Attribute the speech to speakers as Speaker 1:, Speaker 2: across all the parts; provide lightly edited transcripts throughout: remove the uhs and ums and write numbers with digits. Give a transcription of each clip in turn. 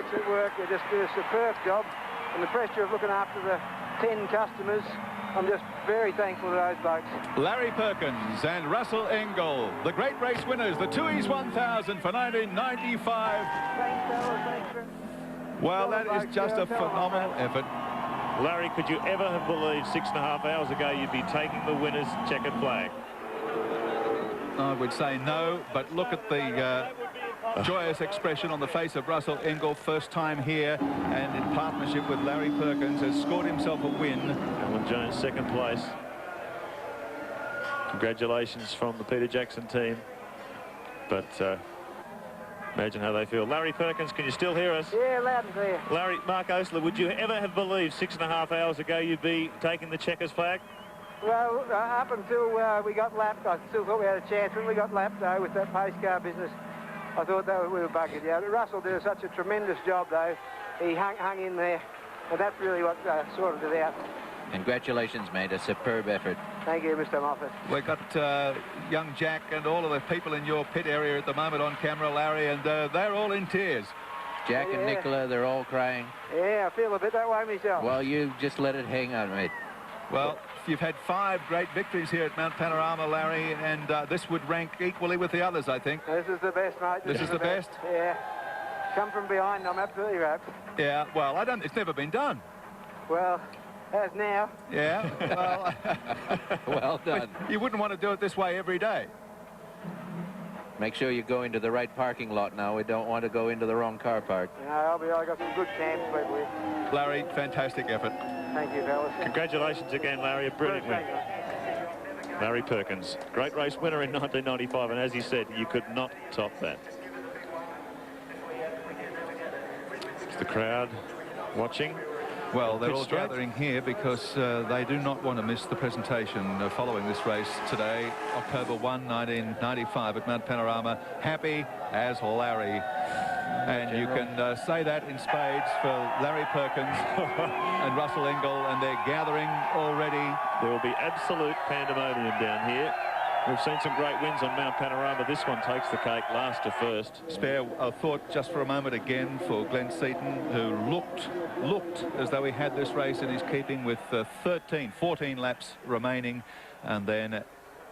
Speaker 1: bikes at work. They just do a superb job. And the pressure of looking after the 10 customers, I'm just very thankful to those blokes.
Speaker 2: Larry Perkins and Russell Engel, the great race winners, the Tooheys 1000 for 1995.
Speaker 1: Thanks, fellas. Thanks.
Speaker 2: Well, that is just a phenomenal effort.
Speaker 3: Larry, could you ever have believed 6.5 hours ago you'd be taking the winner's checkered flag?
Speaker 2: I would say no, but look at the joyous expression on the face of Russell Engel, first time here, and in partnership with Larry Perkins has scored himself a win.
Speaker 3: Alan Jones, second place. Congratulations from the Peter Jackson team. But imagine how they feel. Larry Perkins, can you still hear us?
Speaker 1: Yeah, loud and clear.
Speaker 3: Larry, Mark Osler, would you ever have believed 6.5 hours ago you'd be taking the checkers flag?
Speaker 1: Well, up until we got lapped, I still thought we had a chance. When we got lapped, though, with that pace car business, I thought that we were buggered. Yeah, Russell did such a tremendous job, though. He hung in there, and that's really what sorted it out.
Speaker 4: Congratulations, mate. A superb effort.
Speaker 1: Thank you, Mr. Moffat.
Speaker 2: We've got young Jack and all of the people in your pit area at the moment on camera, Larry, and they're all in tears.
Speaker 4: Jack and Nicola, they're all crying.
Speaker 1: Yeah, I feel a bit that way myself.
Speaker 4: Well, you just let it hang on, mate.
Speaker 2: Well, you've had 5 great victories here at Mount Panorama, Larry, and this would rank equally with the others, I think.
Speaker 1: This is the best, mate.
Speaker 2: This is the best?
Speaker 1: Yeah. Come from behind, I'm absolutely wrapped.
Speaker 2: Yeah, well, it's never been done.
Speaker 1: Well, as now.
Speaker 2: Yeah, well...
Speaker 4: Well done.
Speaker 2: You wouldn't want to do it this way every day.
Speaker 4: Make sure you go into the right parking lot now. We don't want to go into the wrong car park.
Speaker 1: No, I got some good camps people with.
Speaker 2: Larry, fantastic effort.
Speaker 1: Thank you, fellas.
Speaker 3: Congratulations again, Larry. A brilliant win. Larry Perkins, great race winner in 1995, and as he said, you could not top that. It's the crowd watching.
Speaker 2: Well, they're all gathering here because they do not want to miss the presentation following this race today, October 1, 1995 at Mount Panorama. Happy as Larry. And you can say that in spades for Larry Perkins and Russell Engel, and they're gathering already.
Speaker 3: There will be absolute pandemonium down here. We've seen some great wins on Mount Panorama. This one takes the cake, last to first.
Speaker 2: Spare a thought just for a moment again for Glenn Seaton, who looked as though he had this race in his keeping with 14 laps remaining, and then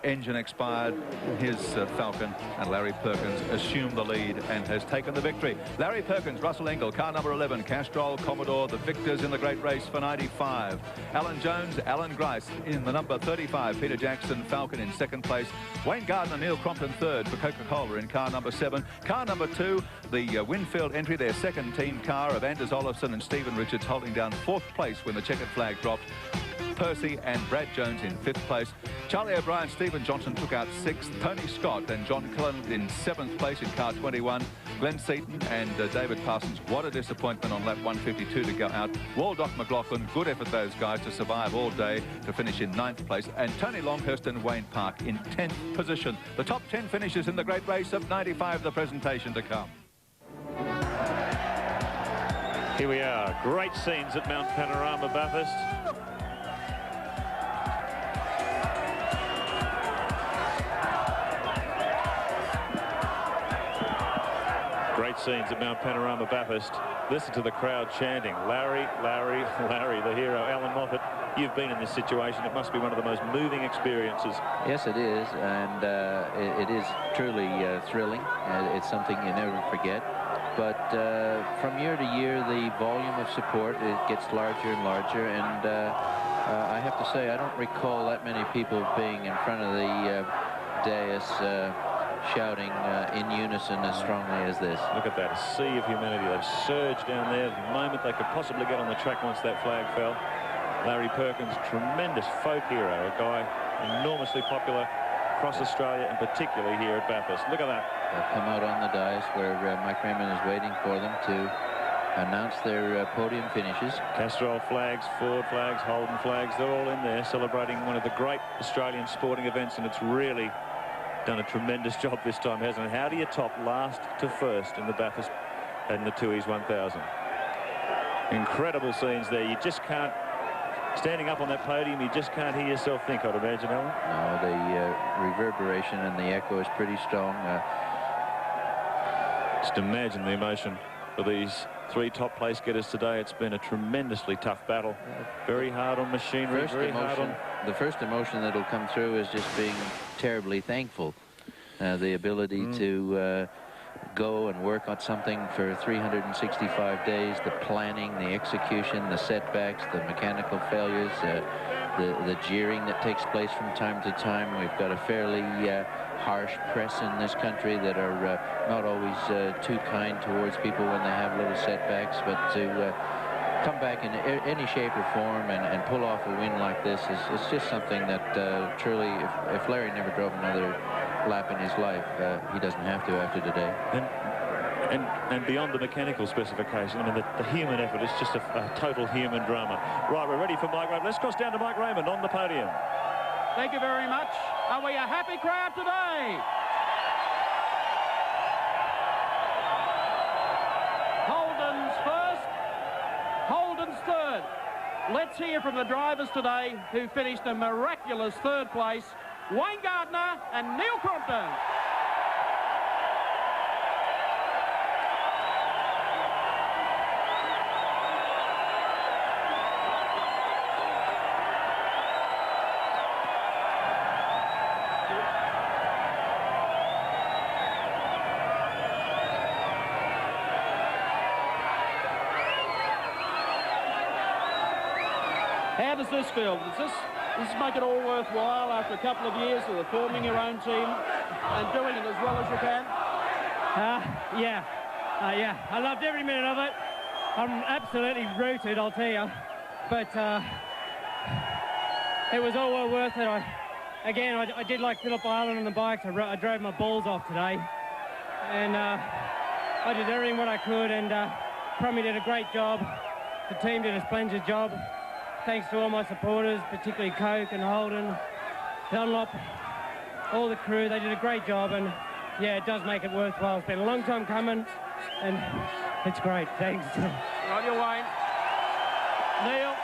Speaker 2: engine expired in his Falcon, and Larry Perkins assumed the lead and has taken the victory. Larry Perkins, Russell Engel, car number 11, Castrol, Commodore, the victors in the great race for 95. Alan Jones, Alan Grice in the number 35, Peter Jackson, Falcon in second place. Wayne Gardner, Neil Crompton third for Coca-Cola in car number 7. Car number 2, the Winfield entry, their second team car of Anders Olofsson and Stephen Richards holding down 4th place when the checkered flag dropped. Percy and Brad Jones in 5th place. Charlie O'Brien, Stephen Johnson took out 6th. Tony Scott and John Cullen in 7th place in car 21. Glenn Seaton and David Parsons, what a disappointment on lap 152 to go out. Waldock McLaughlin, good effort those guys to survive all day to finish in 9th place. And Tony Longhurst and Wayne Park in 10th position. The top 10 finishes in the great race of 95, the presentation to come.
Speaker 3: Here we are, great scenes at Mount Panorama, Bathurst. Great scenes at Mount Panorama, Bathurst. Listen to the crowd chanting, Larry, Larry, Larry, the hero. Alan Moffat, you've been in this situation. It must be one of the most moving experiences.
Speaker 4: Yes, it is, and it is truly thrilling. It's something you never forget. But from year to year, the volume of support, it gets larger and larger, and I have to say, I don't recall that many people being in front of the dais shouting in unison as strongly as this.
Speaker 3: Look at that, a sea of humanity. They've surged down there the moment they could possibly get on the track once that flag fell. Larry Perkins, tremendous folk hero, a guy enormously popular across Australia and particularly here at Bathurst. Look at that.
Speaker 4: They'll come out on the dais where Mike Raymond is waiting for them to announce their podium finishes.
Speaker 3: Castrol flags, Ford flags, Holden flags, they're all in there celebrating one of the great Australian sporting events, and it's really done a tremendous job this time, hasn't it? How do you top last to first in the Bathurst and the Tooheys 1000? Incredible scenes there. You just can't, standing up on that podium, you just can't hear yourself think, I'd imagine, Alan.
Speaker 4: No, the reverberation and the echo is pretty strong.
Speaker 3: Just imagine the emotion for these 3 top place getters today. It's been a tremendously tough battle. Very hard on machinery,
Speaker 4: The first emotion that'll come through is just being terribly thankful. The ability to go and work on something for 365 days, the planning, the execution, the setbacks, the mechanical failures, the jeering that takes place from time to time. We've got a fairly harsh press in this country that are not always too kind towards people when they have little setbacks, but to come back in any shape or form and pull off a win like this is just something that truly, if Larry never drove another lap in his life, he doesn't have to after today.
Speaker 3: And beyond the mechanical specification, I mean, the human effort is just a total human drama. Right, we're ready for Mike Raymond. Let's cross down to Mike Raymond on the podium.
Speaker 5: Thank you very much. Are we a happy crowd today? Holden's first, Holden's third. Let's hear from the drivers today who finished a miraculous third place, Wayne Gardner and Neil Crompton. How does this feel? Does this make it all worthwhile after a couple of years of forming your own team and doing it as well as you can?
Speaker 6: Yeah. I loved every minute of it. I'm absolutely rooted, I'll tell you. But it was all well worth it. I did like Phillip Island on the bikes. I drove my balls off today. And I did everything what I could, and Crummy did a great job. The team did a splendid job. Thanks to all my supporters, particularly Coke and Holden, Dunlop, all the crew. They did a great job, and yeah, it does make it worthwhile. It's been a long time coming, and it's great. Thanks.
Speaker 5: On your Wayne. Neil,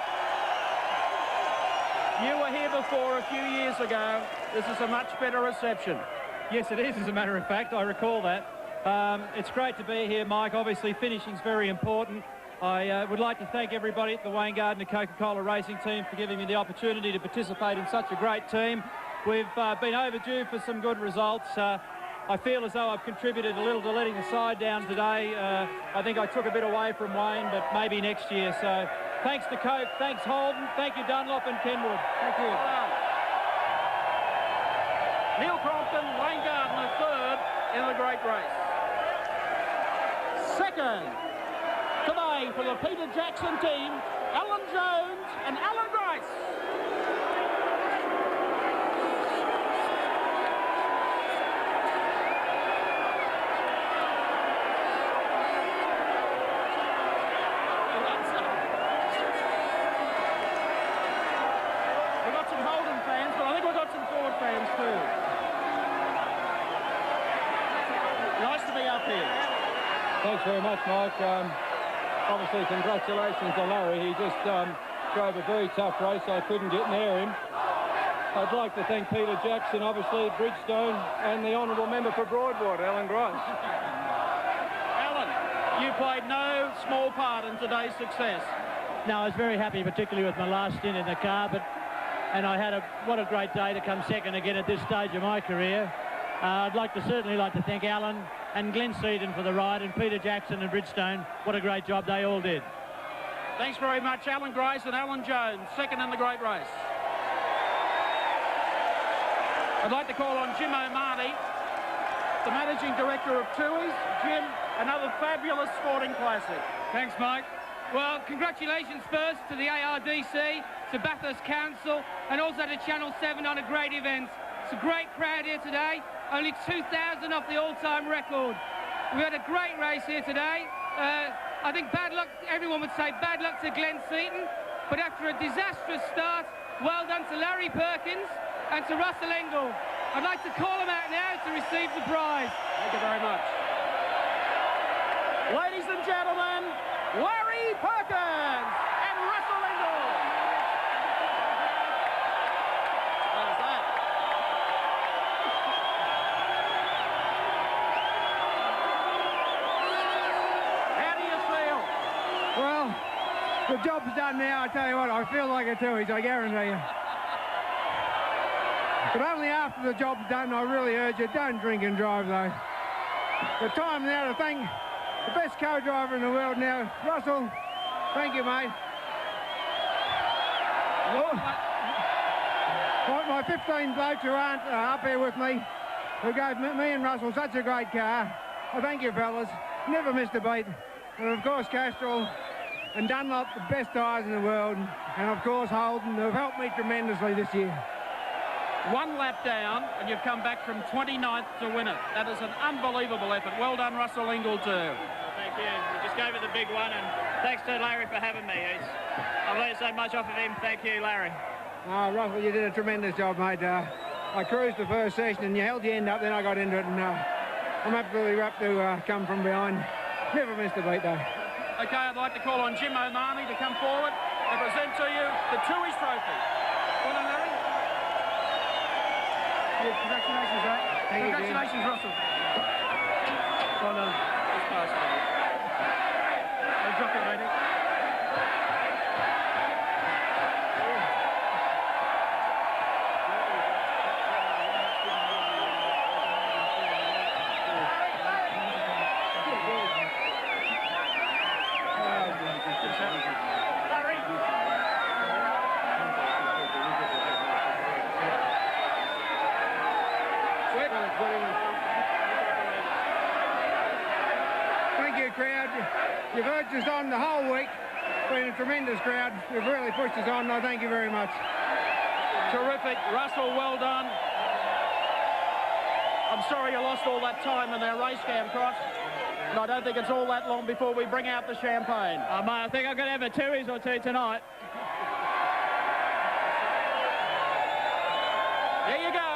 Speaker 5: you were here before a few years ago. This is a much better reception.
Speaker 6: Yes, it is, as a matter of fact. I recall that. It's great to be here, Mike. Obviously, finishing's very important. I would like to thank everybody at the Wayne Gardner Coca-Cola Racing Team for giving me the opportunity to participate in such a great team. We've been overdue for some good results. I feel as though I've contributed a little to letting the side down today. I think I took a bit away from Wayne, but maybe next year. So thanks to Coke, thanks Holden, thank you Dunlop and Kenwood. Thank you.
Speaker 5: Neil Crompton, Wayne Gardner third in the great race. Second today for the Peter Jackson team, Alan Jones and Alan Grice. We've got some Holden fans, but I think we've got some Ford fans too. Nice to be up here.
Speaker 7: Thanks very much, Mike. Obviously, congratulations to Larry. He just drove a very tough race. I couldn't get near him. I'd like to thank Peter Jackson, obviously, Bridgestone, and the honourable member for Broadwater, Alan Grice.
Speaker 5: Alan, you played no small part in today's success.
Speaker 6: No, I was very happy, particularly with my last stint in the car, and I had what a great day to come second again at this stage of my career. I'd certainly like to thank Alan and Glenn Seaton for the ride, and Peter Jackson and Bridgestone. What a great job they all did.
Speaker 5: Thanks very much, Alan Grice and Alan Jones, second in the great race. I'd like to call on Jim O'Marty, the Managing Director of Toohey's. Jim, another fabulous sporting classic.
Speaker 8: Thanks, Mike. Well, congratulations first to the ARDC, to Bathurst Council, and also to Channel 7 on a great event. It's a great crowd here today. Only 2,000 off the all-time record. We had a great race here today. I think bad luck, everyone would say bad luck to Glenn Seaton, but after a disastrous start, well done to Larry Perkins and to Russell Engel. I'd like to call them out now to receive the prize.
Speaker 5: Thank you very much. Ladies and gentlemen, Larry Perkins and Russell Engel. How's that? How do you feel?
Speaker 1: Well, the job's done now. I tell you what, I feel like a Tooheys, I guarantee you. But only after the job's done, I really urge you, don't drink and drive, though. The time now to thank the best co-driver in the world now, Russell. Thank you, mate. My 15 blokes who aren't up here with me, who gave me and Russell such a great car. I thank you, fellas. Never missed a beat. And of course, Castrol and Dunlop, the best tyres in the world. And of course, Holden, who have helped me tremendously this year.
Speaker 5: One lap down, and you've come back from 29th to win it. That is an unbelievable effort. Well done, Russell Ingall, too.
Speaker 6: Thank you. We just gave it the big one, and thanks to Larry for having me. I've learned so much off of him. Thank you, Larry.
Speaker 1: Oh, Russell, you did a tremendous job, mate. I cruised the first session, and you held your end up, then I got into it, and I'm absolutely rapt to come from behind. Never missed a beat, though.
Speaker 5: OK, I'd like to call on Jim O'Mahony to come forward and present to you the Tooheys Trophy. Well done, Larry. Yeah, congratulations, mate. Congratulations, Russell. Well done. Just pass it. Don't drop it, matey.
Speaker 1: Crowd, you've urged us on the whole week. Been a tremendous crowd. You've really pushed us on. No, thank you very much.
Speaker 5: Terrific, Russell. Well done. I'm sorry you lost all that time in our race cam cross, and I don't think it's all that long before we bring out the champagne.
Speaker 6: Mate, I think I'm going to have a Tooheys or two tonight.
Speaker 5: There you go.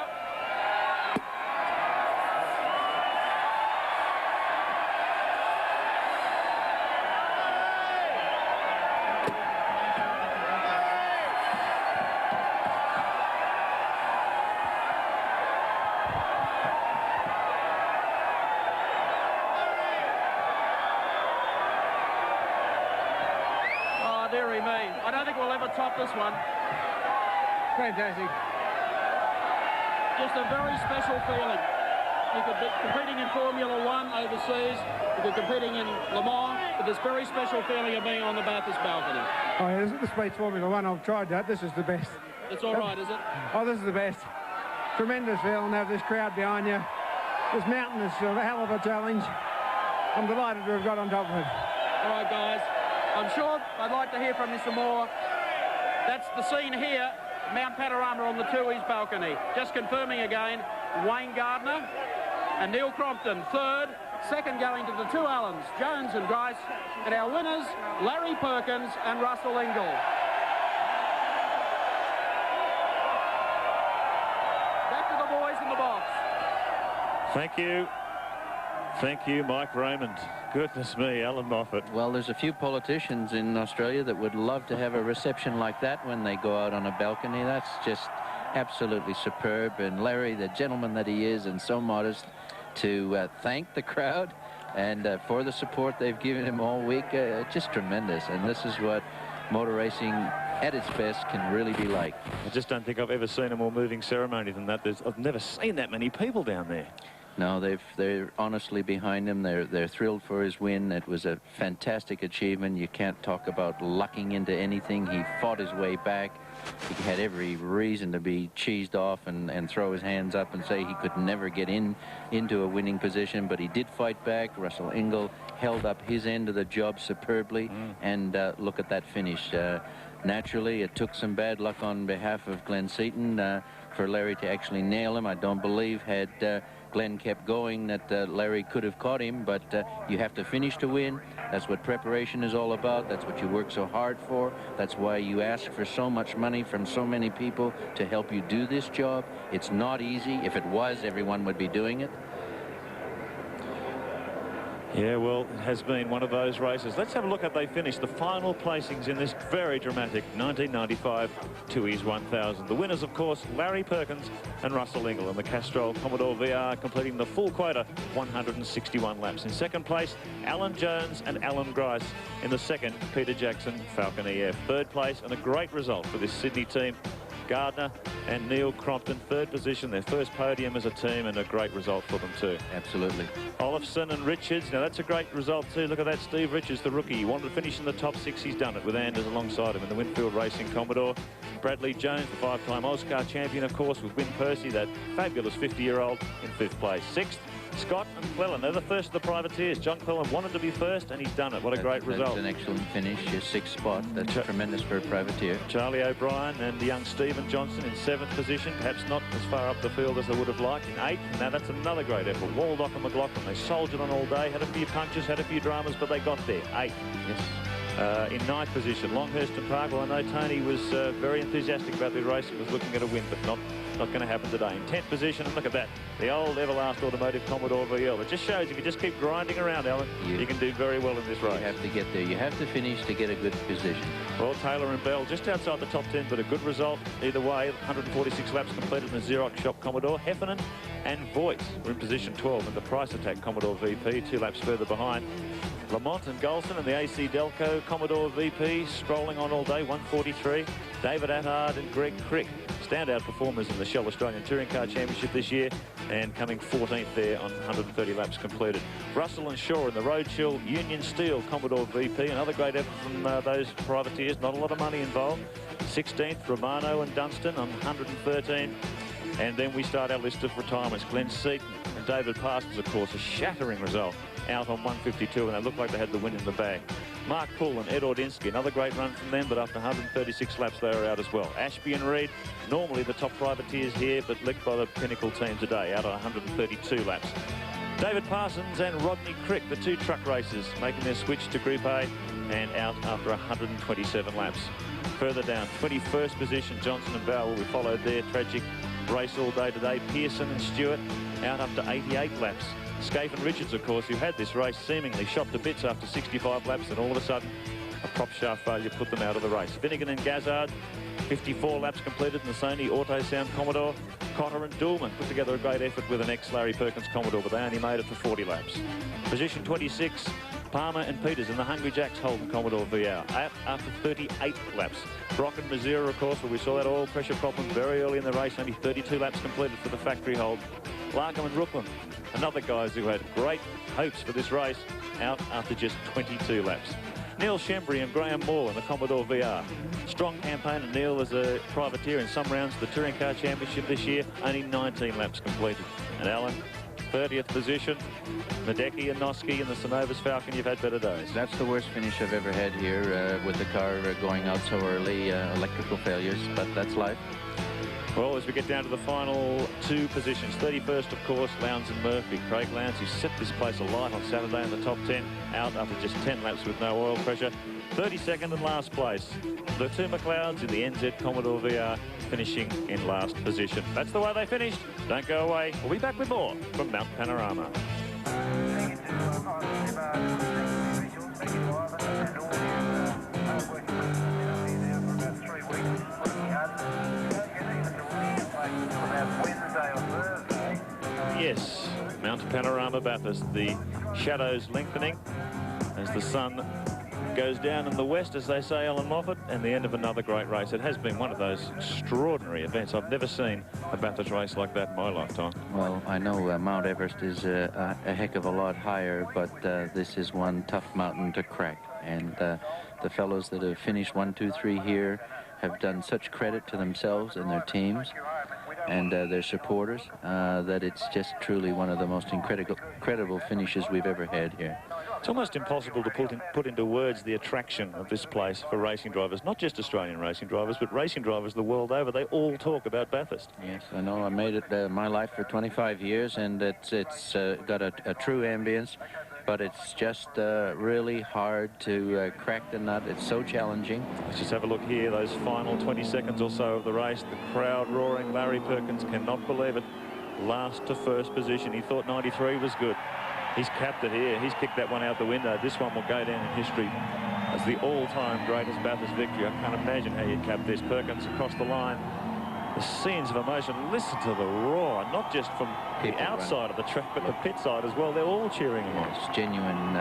Speaker 5: Dearie me. I don't think we'll ever top this one.
Speaker 1: Fantastic.
Speaker 5: Just a very special feeling. You could be competing in Formula One overseas, you could be competing in Le Mans, but this very special feeling of being on the Bathurst balcony.
Speaker 1: Oh, yeah, this beats Formula One. I've tried that. This is the best.
Speaker 5: It's all right, is it?
Speaker 1: Oh, this is the best. Tremendous feeling to have this crowd behind you. This mountain is a hell of a challenge. I'm delighted to have got on top of it.
Speaker 5: All right, guys. I'm sure I'd like to hear from you some more. That's the scene here, Mount Panorama on the Tooheys balcony. Just confirming again, Wayne Gardner and Neil Crompton, third. Second going to the two Allens, Jones and Grice. And our winners, Larry Perkins and Russell Ingall. Back to the boys in the box.
Speaker 3: Thank you. Thank you, Mike Raymond. Goodness me, Alan Moffat.
Speaker 4: Well, there's a few politicians in Australia that would love to have a reception like that when they go out on a balcony. That's just absolutely superb. And Larry, the gentleman that he is and so modest, to thank the crowd and for the support they've given him all week, just tremendous. And this is what motor racing at its best can really be like.
Speaker 3: I just don't think I've ever seen a more moving ceremony than that. I've never seen that many people down there.
Speaker 4: No, they're honestly behind him. They're thrilled for his win. It was a fantastic achievement. You can't talk about lucking into anything. He fought his way back. He had every reason to be cheesed off and throw his hands up and say he could never get into a winning position, but he did fight back. Russell Ingall held up his end of the job superbly, and look at that finish. Naturally, it took some bad luck on behalf of Glenn Seaton for Larry to actually nail him. I don't believe had Glenn kept going that Larry could have caught him, but you have to finish to win. That's what preparation is all about. That's what you work so hard for. That's why you ask for so much money from so many people to help you do this job. It's not easy. If it was, everyone would be doing it.
Speaker 3: Yeah, well, it has been one of those races. Let's have a look at they finished the final placings in this very dramatic 1995 Toohey's 1000. The winners, of course, Larry Perkins and Russell Ingall, and the Castrol Commodore VR completing the full quota, 161 laps. In second place, Alan Jones and Alan Grice. In the second, Peter Jackson, Falcon EF. Third place, and a great result for this Sydney team, Gardner and Neil Crompton, third position, their first podium as a team, and a great result for them too.
Speaker 4: Absolutely.
Speaker 3: Olafson and Richards, now that's a great result too. Look at that, Steve Richards, the rookie. He wanted to finish in the top 6. He's done it with Anders alongside him in the Winfield Racing Commodore. Bradley Jones, the 5-time Oscar champion, of course, with Win Percy, that fabulous 50-year-old, in 5th place. 6th, Scott and Cleland, they're the first of the privateers. John Cleland wanted to be first, and he's done it. What a great result.
Speaker 4: That's an excellent finish, your 6th spot. That's tremendous for a privateer.
Speaker 3: Charlie O'Brien and the young Stephen Johnson in 7th position, perhaps not as far up the field as they would have liked. In 8th, now that's another great effort. Waldock and McLaughlin, they soldiered on all day, had a few punches, had a few dramas, but they got there. 8th.
Speaker 4: Yes.
Speaker 3: In 9th position, Longhurst and Park. Well, I know Tony was very enthusiastic about the race. He was looking at a win, but not going to happen today. In 10th position, and look at that, the old Everlast Automotive Commodore VL. It just shows if you just keep grinding around, Alan, you can do very well in this race.
Speaker 4: You have to get there. You have to finish to get a good position.
Speaker 3: Well, Taylor and Bell just outside the top 10, but a good result either way. 146 laps completed in the Xerox Shop Commodore. Heffernan and Voight were in position 12 in the Price Attack Commodore VP, 2 laps further behind. Lamont and Golson and the AC Delco Commodore VP strolling on all day, 143. David Attard and Greg Crick, standout performers in the Shell Australian Touring Car Championship this year, and coming 14th there on 130 laps completed. Russell and Shaw in the Roadchill Union Steel Commodore VP, another great effort from those privateers, not a lot of money involved. 16th, Romano and Dunstan on 113. And then we start our list of retirements. Glenn Seaton and David Parsons, of course, a shattering result, out on 152, and they looked like they had the win in the bag. Mark Poole and Ed Ordinsky, another great run from them, but after 136 laps they were out as well. Ashby and Reed, normally the top privateers here, but licked by the Pinnacle team today, out on 132 laps. David Parsons and Rodney Crick, the 2 truck racers, making their switch to Group A, and out after 127 laps. Further down, 21st position, Johnson and Bowell will be followed there. Tragic race all day today. Pearson and Stewart out after 88 laps. Scaife and Richards, of course, who had this race seemingly shot to bits after 65 laps, and all of a sudden a prop shaft failure put them out of the race. Finnegan and Gazzard, 54 laps completed in the Sony Auto Sound Commodore. Cotter and Doolman put together a great effort with an ex-Larry Perkins Commodore, but they only made it for 40 laps. Position 26, Palmer and Peters in the Hungry Jacks Holden Commodore VR, out after 38 laps. Brock and Mazura, of course, where we saw that oil pressure problem very early in the race, only 32 laps completed for the factory hold. Larkham and Rooklyn, another guys who had great hopes for this race, out after just 22 laps. Neil Shembry and Graham Moore in the Commodore VR. Strong campaign of Neil as a privateer in some rounds of the Touring Car Championship this year, only 19 laps completed. And Alan, 30th position. Nadecki and Noski in the Synovus Falcon, you've had better days.
Speaker 4: That's the worst finish I've ever had here with the car going out so early, electrical failures, but that's life.
Speaker 3: Well, as we get down to the final 2 positions, 31st, of course, Lowndes and Murphy. Craig Lowndes, who set this place alight on Saturday in the top 10, out after just 10 laps with no oil pressure. 32nd and last place. The 2 McLeods in the NZ Commodore VR finishing in last position. That's the way they finished. Don't go away. We'll be back with more from Mount Panorama. Yes, Mount Panorama Bathurst, the shadows lengthening as the sun goes down in the west, as they say, Alan Moffat, and the end of another great race. It has been one of those extraordinary events. I've never seen a Bathurst race like that in my lifetime.
Speaker 4: Well, I know Mount Everest is a heck of a lot higher, but this is one tough mountain to crack. And the fellows that have finished 1, 2, 3 here have done such credit to themselves and their teams and their supporters that it's just truly one of the most incredible finishes we've ever had here.
Speaker 3: It's almost impossible to put into words the attraction of this place for racing drivers, not just Australian racing drivers, but racing drivers the world over. They all talk about Bathurst.
Speaker 4: Yes, I know. I made it my life for 25 years, and it's got a true ambience, but it's just really hard to crack the nut. It's so challenging.
Speaker 3: Let's just have a look here, those final 20 seconds or so of the race. The crowd roaring. Larry Perkins cannot believe it. Last to first position. He thought 93 was good. He's capped it here. He's kicked that one out the window. This one will go down in history as the all-time greatest Bathurst victory. I can't imagine how you cap this. Perkins across the line. The scenes of emotion. Listen to the roar, not just from the outside of the track, but the pit side as well. They're all cheering him on.
Speaker 4: It's genuine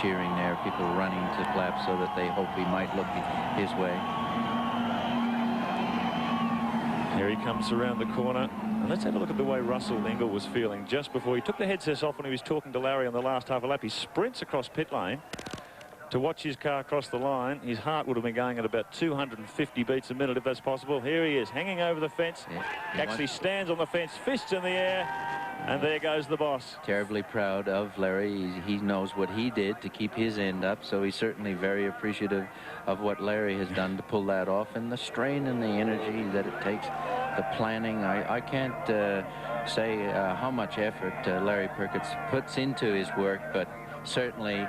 Speaker 4: cheering there. People running to clap so that they hope he might look his way.
Speaker 3: Here he comes around the corner. And let's have a look at the way Russell Ingall was feeling just before he took the headsets off when he was talking to Larry on the last half a lap. He sprints across pit lane to watch his car cross the line. His heart would have been going at about 250 beats a minute if that's possible. Here he is, hanging over the fence. Yeah, actually stands on the fence, fists in the air, and there goes the boss.
Speaker 4: Terribly proud of Larry. He knows what he did to keep his end up, so he's certainly very appreciative of what Larry has done to pull that off, and the strain and the energy that it takes, the planning. I can't say how much effort Larry Perkins puts into his work, but certainly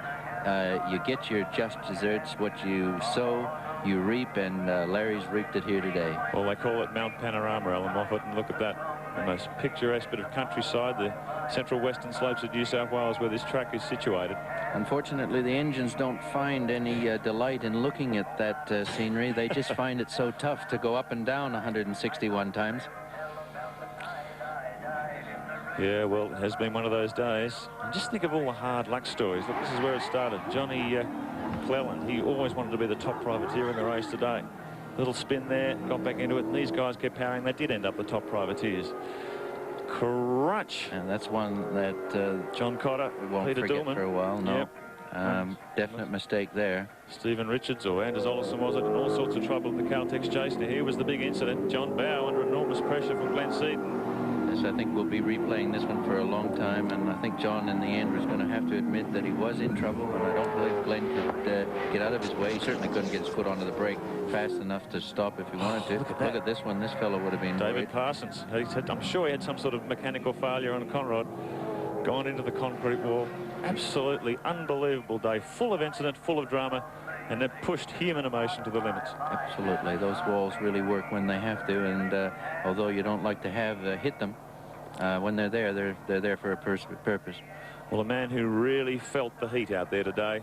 Speaker 4: you get your just desserts. What you sow, you reap, and Larry's reaped it here today.
Speaker 3: Well, they call it Mount Panorama, Alan Moffat, and look at that. The most picturesque bit of countryside, the central western slopes of New South Wales where this track is situated.
Speaker 4: Unfortunately, the engines don't find any delight in looking at that scenery. They just find it so tough to go up and down 161 times.
Speaker 3: Yeah, well, it has been one of those days. And just think of all the hard luck stories. Look, this is where it started. Johnny Cleland, he always wanted to be the top privateer in the race today. Little spin there, got back into it, and these guys kept powering. They did end up the top privateers. Crunch.
Speaker 4: And that's one that
Speaker 3: John Cotter,
Speaker 4: won't
Speaker 3: Peter
Speaker 4: forget
Speaker 3: Dillman.
Speaker 4: for a while. No.
Speaker 3: Yep.
Speaker 4: Definite mistake there.
Speaker 3: Stephen Richards or Anders Ollison was it, in all sorts of trouble with the Caltex chase. Now here was the big incident. John Bowe under enormous pressure from Glenn Seaton.
Speaker 4: Yes, I think we'll be replaying this one for a long time, and I think John in the end was going to have to admit that he was in trouble, and I don't believe Glenn could get out of his way. He certainly couldn't get his foot onto the brake fast enough to stop if he wanted to. Look at this one. This fellow would have been
Speaker 3: David
Speaker 4: worried.
Speaker 3: Parsons. I'm sure he had some sort of mechanical failure on a conrod. Gone into the concrete wall. Absolutely unbelievable day. Full of incident, full of drama, and they've pushed human emotion to the limits.
Speaker 4: Absolutely. Those walls really work when they have to, and although you don't like to have hit them, when they're there for a purpose.
Speaker 3: Well, a man who really felt the heat out there today,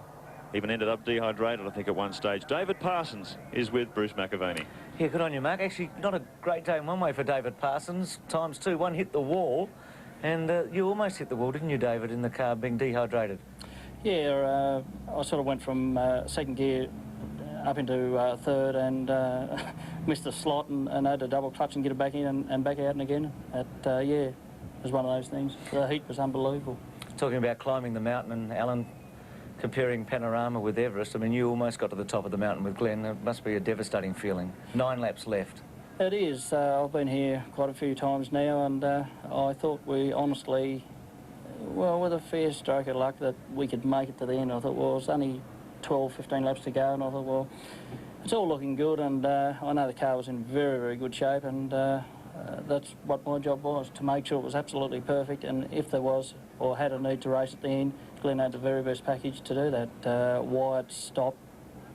Speaker 3: even ended up dehydrated, I think, at one stage. David Parsons is with Bruce McAvaney.
Speaker 9: Yeah, good on you, Mark. Actually, not a great day in one way for David Parsons. Times two. One hit the wall, and you almost hit the wall, didn't you, David, in the car being dehydrated?
Speaker 10: Yeah, I sort of went from second gear up into third and missed the slot and had to double clutch and get it back in and back out and again. Yeah, it was one of those things. The heat was unbelievable.
Speaker 9: Talking about climbing the mountain, and Alan, comparing Panorama with Everest, I mean, you almost got to the top of the mountain with Glenn. It must be a devastating feeling. 9 laps left.
Speaker 10: It is. I've been here quite a few times now, and I thought we honestly, well, with a fair stroke of luck that we could make it to the end. I thought, well, it's only 12, 15 laps to go, and I thought, well, it's all looking good, and I know the car was in very, very good shape, and that's what my job was, to make sure it was absolutely perfect, and if there was or had a need to race at the end, Glenn had the very best package to do that. Why it stopped,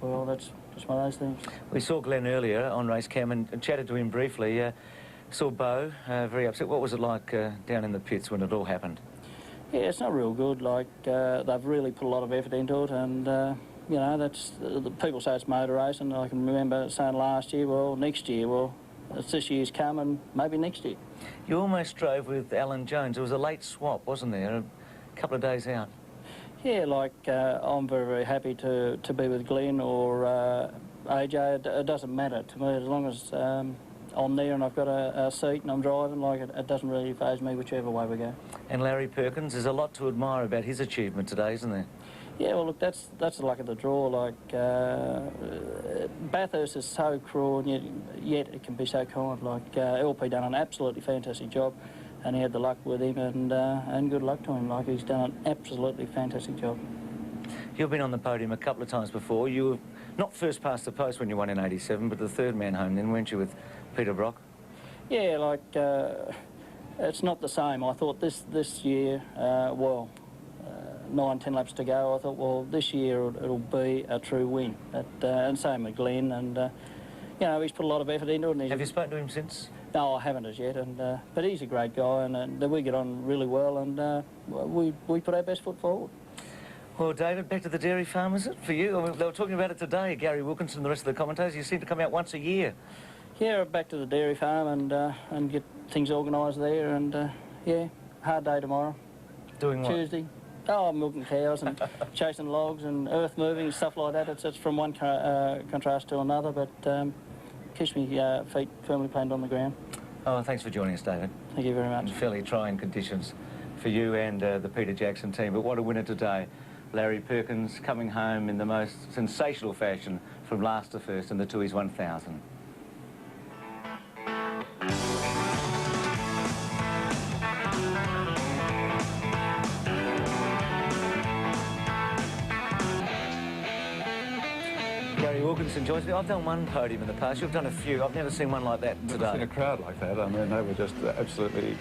Speaker 10: well, that's just one of those things.
Speaker 9: We saw Glenn earlier on race cam and chatted to him briefly. Saw Beau very upset. What was it like down in the pits when it all happened?
Speaker 10: Yeah, it's not real good. Like, they've really put a lot of effort into it, and you know, that's the people say it's motor racing. I can remember saying last year, well, next year, well, it's this year's come and maybe next year.
Speaker 9: You almost drove with Alan Jones. It was a late swap, wasn't there? A couple of days out.
Speaker 10: Yeah, like, I'm very, very happy to be with Glenn or AJ. It doesn't matter to me as long as I'm there and I've got a seat and I'm driving. Like, it doesn't really faze me whichever way we go.
Speaker 9: And Larry Perkins, there's a lot to admire about his achievement today, isn't there?
Speaker 10: Yeah, well, look, that's the luck of the draw. Like, Bathurst is so cruel, and yet it can be so kind. Like, LP done an absolutely fantastic job, and he had the luck with him, and good luck to him. Like, he's done an absolutely fantastic job.
Speaker 9: You've been on the podium a couple of times before. You were not first past the post when you won in '87, but the third man home then, weren't you, with Peter Brock?
Speaker 10: Yeah, like, it's not the same. I thought this year, well, 9, 10 laps to go, I thought, well, this year it'll be a true win. And same with Glenn, and, you know, he's put a lot of effort into it. And
Speaker 9: have you spoken to him since?
Speaker 10: No, I haven't as yet, but he's a great guy, and we get on really well, and we put our best foot forward.
Speaker 9: Well, David, back to the dairy farm, is it, for you? I mean, they were talking about it today, Gary Wilkinson and the rest of the commentators. You seem to come out once a year.
Speaker 10: Yeah, back to the dairy farm and get things organised there, and yeah, hard day tomorrow.
Speaker 9: Doing what?
Speaker 10: Tuesday. Oh, milking cows and chasing logs and earth moving, stuff like that. It's from one contrast to another, but keeps me feet firmly planted on the ground.
Speaker 9: Oh, thanks for joining us, David.
Speaker 10: Thank you very much.
Speaker 9: In fairly trying conditions for you and the Peter Jackson team, but what a winner today. Larry Perkins coming home in the most sensational fashion from last to first in the Toohey's 1000. Gary Wilkinson joins me. I've done one podium in the past. You've done a few. I've never seen one like that today.
Speaker 11: I've never seen a crowd like that. I mean, they were just absolutely